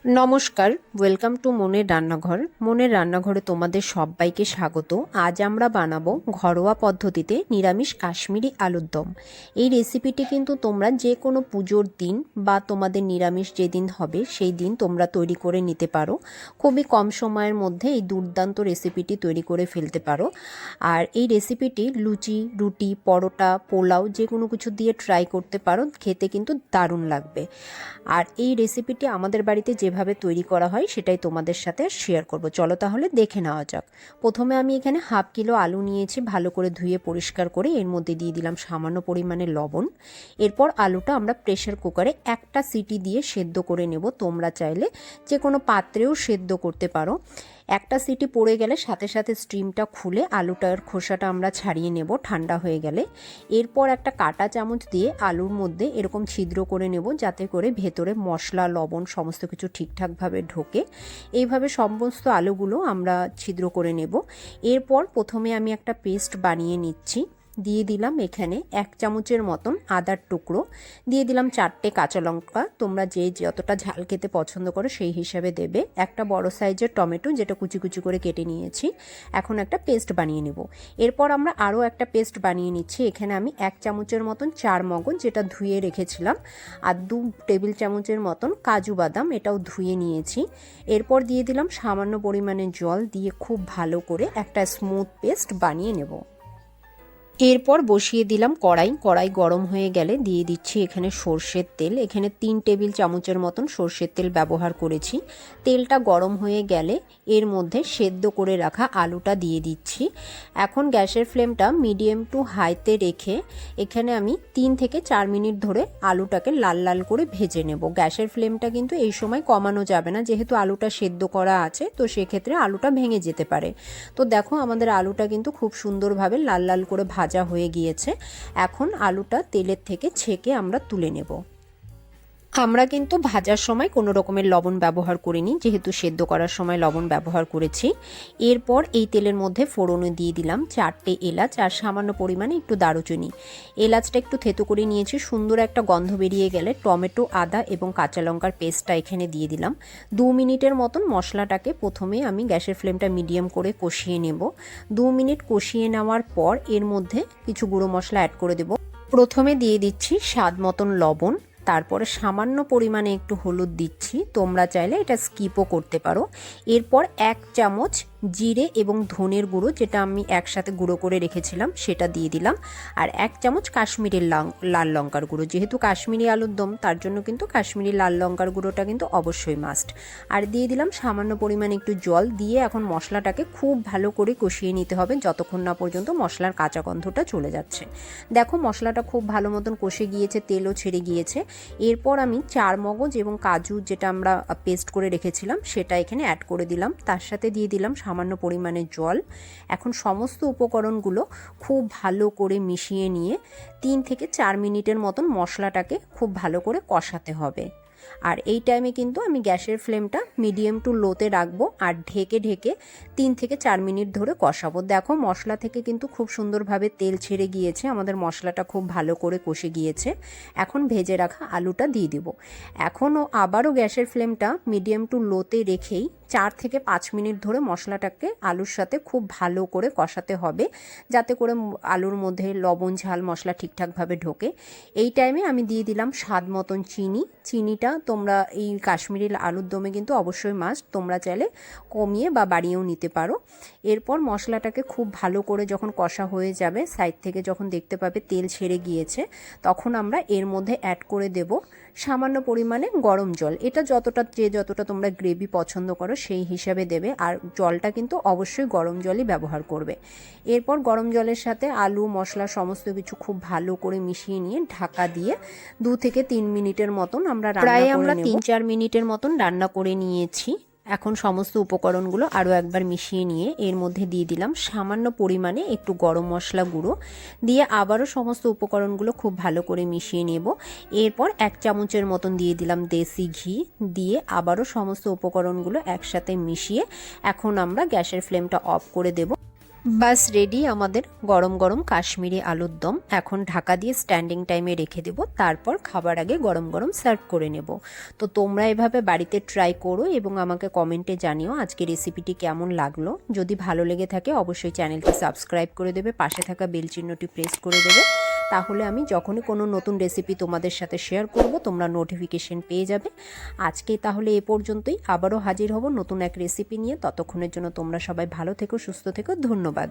নমস্কার, welcome to মনের রান্নাঘর। মনের রান্নাঘরে তোমাদের সবাইকে স্বাগত। আজ আমরা বানাবো ঘরোয়া পদ্ধতিতে নিরামিষ কাশ্মীরি আলুর দম। এই রেসিপিটি কিন্তু তোমরা যে কোনো পুজোর দিন বা তোমাদের নিরামিষ যেদিন হবে সেই দিন তোমরা তৈরি করে নিতে পারো। খুবই কম সময়ের মধ্যে এই দুর্দান্ত রেসিপিটি তৈরি করে ফেলতে পারো। আর এই রেসিপিটি লুচি, রুটি, পরোটা, পোলাও যে কোনো কিছু দিয়ে ট্রাই করতে পারো, খেতে কিন্তু দারুণ লাগবে। আর এই রেসিপিটি আমাদের বাড়িতে যেভাবে তৈরি করা হয় সেটাই তোমাদের সাথে শেয়ার করব। চলো তাহলে দেখে নেওয়া যাক। প্রথমে আমি এখানে হাফ কিলো আলু নিয়েছি, ভালো করে ধুয়ে পরিষ্কার করে এর মধ্যে দিয়ে দিলাম সামান্য পরিমাণে লবণ। এরপর আলুটা আমরা প্রেসার কুকারে একটা সিটি দিয়ে সেদ্ধ করে নেব। তোমরা চাইলে যে কোনো পাত্রেও সেদ্ধ করতে পারো। একটা সিটি পড়ে গেলে সাথে সাথে স্টিমটা খুলে আলুটার খোসাটা আমরা ছাড়িয়ে নেব ঠান্ডা হয়ে গেলে। এরপর একটা কাঁটা চামচ দিয়ে আলুর মধ্যে এরকম ছিদ্র করে নেব, যাতে করে ভেতরে মশলা, লবণ সমস্ত কিছু ঠিকঠাকভাবে ঢোকে। এইভাবে সমস্ত আলুগুলো আমরা ছিদ্র করে নেব। এরপর প্রথমে আমি একটা পেস্ট বানিয়ে নিচ্ছি। দিয়ে দিলাম এখানে 1 চামচের মতন আদার টুকরো, দিয়ে দিলাম 4টে কাঁচা লঙ্কা, তোমরা যে যতটা ঝাল খেতে পছন্দ করো সেই হিসাবে দেবে। একটা বড় সাইজের টমেটো যেটা কুচি কুচি করে কেটে নিয়েছি। এখন একটা পেস্ট বানিয়ে নেব। এরপর আমরা আরও একটা পেস্ট বানিয়ে নিচ্ছি। এখানে আমি 1 চামচের মতন চার মগজ, যেটা ধুয়ে রেখেছিলাম, আর 2 টেবিল চামচের মতন কাজু বাদাম, এটাও ধুয়ে নিয়েছি। এরপর দিয়ে দিলাম সামান্য পরিমাণে জল, দিয়ে খুব ভালো করে একটা স্মুথ পেস্ট বানিয়ে নেব। এরপর বসিয়ে দিলাম কড়াই গরম হয়ে গেলে দিয়ে দিচ্ছি এখানে সর্ষের তেল। এখানে 3 টেবিল চামচের মতন সর্ষের তেল ব্যবহার করেছি। তেলটা গরম হয়ে গেলে এর মধ্যে সেদ্ধ করে রাখা আলুটা দিয়ে দিচ্ছি। এখন গ্যাসের ফ্লেমটা মিডিয়াম টু হাইতে রেখে এখানে আমি 3 থেকে 4 মিনিট ধরে আলুটাকে লাল লাল করে ভেজে নেব। গ্যাসের ফ্লেমটা কিন্তু এই সময় কমানো যাবে না, যেহেতু আলুটা সেদ্ধ করা আছে, তো সেক্ষেত্রে আলুটা ভেঙে যেতে পারে। তো দেখো আমাদের আলুটা কিন্তু খুব সুন্দরভাবে লাল লাল করে ভাজা হয়ে গিয়েছে। এখন আলুটা তেলের থেকে ছেঁকে আমরা তুলে নেব। আমরা কিন্তু ভাজার সময় কোনো রকমের লবণ ব্যবহার করিনি, যেহেতু সেদ্ধ করার সময় লবণ ব্যবহার করেছি। এরপর এই তেলের মধ্যে ফোড়নে দিয়ে দিলাম 4টে এলাচ আর সামান্য পরিমাণে একটু দারুচিনি। এলাচটা একটু থেতো করে নিয়েছি। সুন্দর একটা গন্ধ বেরিয়ে গেলে টমেটো, আদা এবং কাঁচা লঙ্কার পেস্টটা এখানে দিয়ে দিলাম। 2 মিনিটের মতন মশলাটাকে প্রথমে আমি গ্যাসের ফ্লেমটা মিডিয়াম করে কষিয়ে নেব। 2 মিনিট কষিয়ে নেওয়ার পর এর মধ্যে কিছু গুঁড়ো মশলা অ্যাড করে দেব। প্রথমে দিয়ে দিচ্ছি স্বাদ মতন লবণ, তারপরে সামান্য পরিমাণে একটু হলুদ দিচ্ছি, তোমরা চাইলে এটা স্কিপও করতে পারো। এরপর 1 চামচ জিরে এবং ধনের গুঁড়ো, যেটা আমি একসাথে গুঁড়ো করে রেখেছিলাম, সেটা দিয়ে দিলাম। আর 1 চামচ কাশ্মীরি লাল লঙ্কার গুঁড়ো, যেহেতু কাশ্মীরি আলুর দম তার জন্য কিন্তু কাশ্মীরি লাল লঙ্কার গুঁড়োটা কিন্তু অবশ্যই মাস্ট। আর দিয়ে দিলাম সামান্য পরিমাণে একটু জল, দিয়ে এখন মশলাটাকে খুব ভালো করে কষিয়ে নিতে হবে যতক্ষণ না পর্যন্ত মশলার কাঁচা গন্ধটা চলে যাচ্ছে। দেখো মশলাটা খুব ভালো মতন কষে গিয়েছে, তেলও ছেড়ে গিয়েছে। এরপর আমি চার মগজ এবং কাজু, যেটা আমরা পেস্ট করে রেখেছিলাম, সেটা এখানে অ্যাড করে দিলাম। তার সাথে দিয়ে দিলাম সামান্য পরিমাণে জল। এখন সমস্ত উপকরণগুলো খুব ভালো করে মিশিয়ে নিয়ে 3 থেকে 4 মিনিটের মতন মশলাটাকে খুব ভালো করে কষাতে হবে। আর এই টাইমে কিন্তু আমি গ্যাসের ফ্লেমটা মিডিয়াম টু লোতে রাখবো আর ঢেকে ঢেকে 3 থেকে 4 মিনিট ধরে কষাবো। দেখো মশলা থেকে কিন্তু খুব সুন্দরভাবে তেল ছেড়ে গিয়েছে, আমাদের মশলাটা খুব ভালো করে কষে গিয়েছে। এখন ভেজে রাখা আলুটা দিয়ে দিব। এখনও আবারও গ্যাসের ফ্লেমটা মিডিয়াম টু লোতে রেখেই 4 থেকে 5 মিনিট ধরে মশলাটাকে আলুর সাথে খুব ভালো করে কষাতে হবে, যাতে করে আলুর মধ্যে লবণ, ঝাল, মশলা ঠিকঠাকভাবে ঢোকে। এই টাইমে আমি দিয়ে দিলাম স্বাদ মতন চিনিটা তোমরা এই কাশ্মীরি আলুর দমে কিন্তু অবশ্যই মাস্ট, তোমরা চাইলে কমিয়ে বা বাড়িয়েও নিতে পারো। এরপর মশলাটাকে খুব ভালো করে যখন কষা হয়ে যাবে, সাইড থেকে যখন দেখতে পাবে তেল ছেড়ে গিয়েছে, তখন আমরা এর মধ্যে অ্যাড করে দেব সামান্য পরিমাণে গরম জল। এটা যতটা তোমরা গ্রেভি পছন্দ করো সেই হিসাবে দেবে, আর জলটা কিন্তু অবশ্যই গরম জলই ব্যবহার করবে। এরপর গরম জলের সাথে আলু, মশলা সমস্ত কিছু খুব ভালো করে মিশিয়ে নিয়ে ঢাকা দিয়ে 2 থেকে 3 মিনিটের মতন আমরা প্রায় 3-4 মিনিটের মতন রান্না করে নিয়েছি। এখন সমস্ত উপকরণগুলো আরও একবার মিশিয়ে নিয়ে এর মধ্যে দিয়ে দিলাম সামান্য পরিমাণে একটু গরম মশলা গুঁড়ো, দিয়ে আবারও সমস্ত উপকরণগুলো খুব ভালো করে মিশিয়ে নেব। এরপর 1 চামচের মতন দিয়ে দিলাম দেশি ঘি, দিয়ে আবারও সমস্ত উপকরণগুলো একসাথে মিশিয়ে এখন আমরা গ্যাসের ফ্লেমটা অফ করে দেব। বাস রেডি আমাদের গরম গরম কাশ্মীরি আলুর দম। এখন ঢাকা দিয়ে স্ট্যান্ডিং টাইমে রেখে দেব, তারপর খাবার আগে গরম গরম সার্ভ করে নেব। তো তোমরা এভাবে বাড়িতে ট্রাই করো এবং আমাকে কমেন্টে জানিও আজকে রেসিপিটি কেমন লাগলো। যদি ভালো লেগে থাকে অবশ্যই চ্যানেলটি সাবস্ক্রাইব করে দেবে, পাশে থাকা বেল চিহ্নটি প্রেস করে দেবে, তাহলে আমি যখনই কোনো নতুন রেসিপি তোমাদের সাথে শেয়ার করব তোমরা নোটিফিকেশন পেয়ে যাবে। আজকে তাহলে এ পর্যন্তই, আবারও হাজির হব নতুন এক রেসিপি নিয়ে। ততক্ষণের জন্য তোমরা সবাই ভালো থেকো, সুস্থ থেকো, ধন্যবাদ।